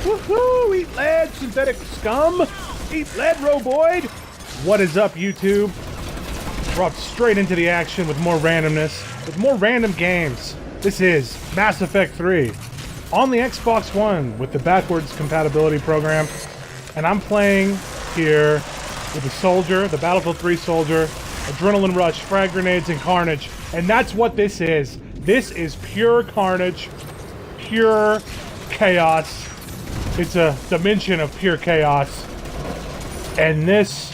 Woohoo! Eat lead, synthetic scum! Eat lead, Roboid! What is up, YouTube? Brought straight into the action with more randomness, with more random games. This is Mass Effect 3 on the Xbox One with the backwards compatibility program. And I'm playing here with the soldier, the Battlefield 3 soldier, adrenaline rush, frag grenades, and carnage. And that's what this is. This is pure carnage, pure chaos. It's a dimension of pure chaos. And this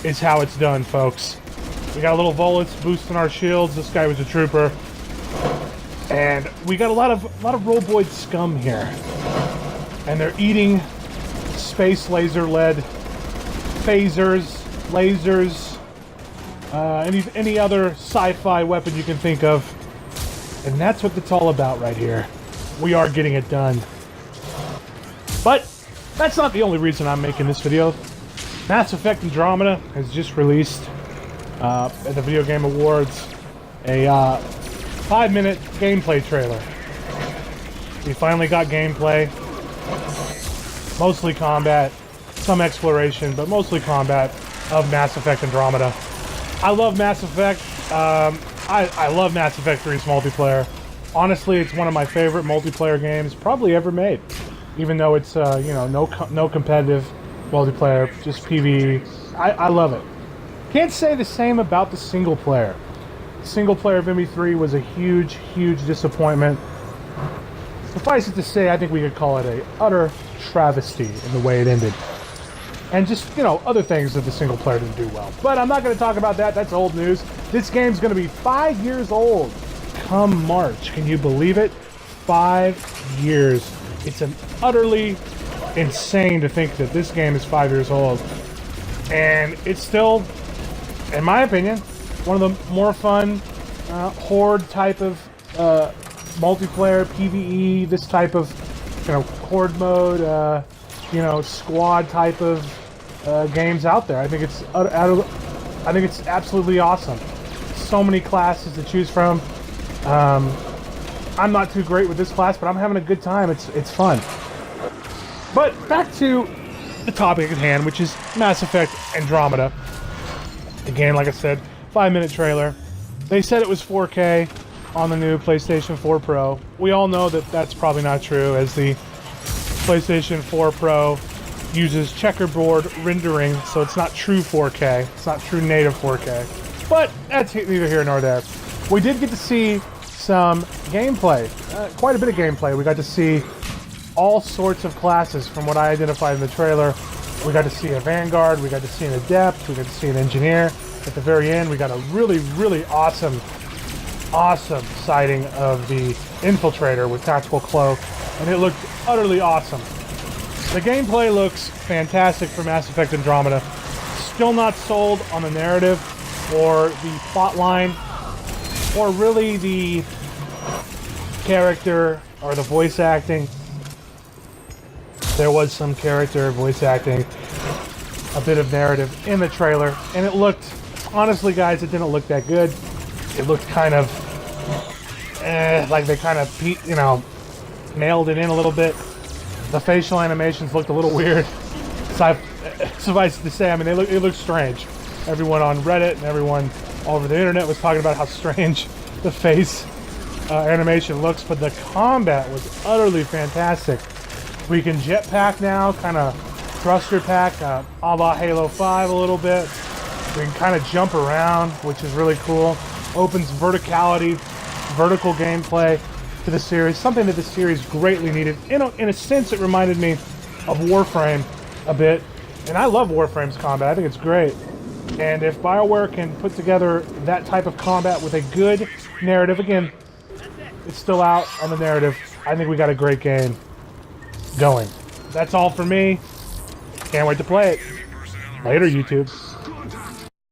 is how it's done, folks. We got a little Volits boosting our shields. This guy was a trooper. And we got a lot of Roboid scum here. And they're eating space laser-led phasers, lasers, any other sci-fi weapon you can think of. And that's what it's all about right here. We are getting it done. But that's not the only reason I'm making this video. Mass Effect Andromeda has just released at the Video Game Awards a 5-minute gameplay trailer. We finally got gameplay. Mostly combat, some exploration, but mostly combat of Mass Effect Andromeda. I love Mass Effect. I love Mass Effect 3's multiplayer. Honestly, it's one of my favorite multiplayer games probably ever made. Even though it's you know, no competitive multiplayer, just PvE. I love it. Can't say the same about the single player. The single player of ME3 was a huge, huge disappointment. Suffice it to say, I think we could call it a utter travesty in the way it ended. And just, you know, other things that the single player didn't do well. But I'm not going to talk about that. That's old news. This game's going to be 5 years old come March. Can you believe it? 5 years. It's an utterly insane to think that this game is 5 years old. And it's still, in my opinion, one of the more fun horde type of multiplayer, PvE, this type of, you know, horde mode, you know, squad type of games out there. I think it's absolutely awesome. So many classes to choose from. I'm not too great with this class, but I'm having a good time. It's fun. But back to the topic at hand, which is Mass Effect Andromeda. Again, like I said, 5-minute trailer. They said it was 4K on the new PlayStation 4 Pro. We all know that that's probably not true, as the PlayStation 4 Pro uses checkerboard rendering, so it's not true 4K. It's not true native 4K. But that's neither here nor there. We did get to see some gameplay, quite a bit of gameplay. We got to see all sorts of classes from what I identified in the trailer. We got to see a Vanguard, we got to see an Adept, we got to see an Engineer. At the very end, we got a really, really awesome sighting of the Infiltrator with Tactical Cloak, and it looked utterly awesome. The gameplay looks fantastic for Mass Effect Andromeda. Still not sold on the narrative or the plot line, or really the character or the voice acting. There was some character voice acting, a bit of narrative in the trailer, and it looked, honestly guys, it didn't look that good. It looked kind of like they kind of, you know, nailed it in a little bit. The facial animations looked a little weird. Suffice to say, I mean, it looked strange. Everyone on Reddit and everyone all over the internet was talking about how strange the face animation looks, but the combat was utterly fantastic. We can jetpack now, kind of thruster pack, a la Halo 5 a little bit. We can kind of jump around, which is really cool. Opens vertical gameplay to the series, something that the series greatly needed. In a sense, it reminded me of Warframe a bit, and I love Warframe's combat. I think it's great. And if BioWare can put together that type of combat with a good narrative, again, it's still out on the narrative, I think we got a great game going. That's all for me. Can't wait to play it. Later, YouTube.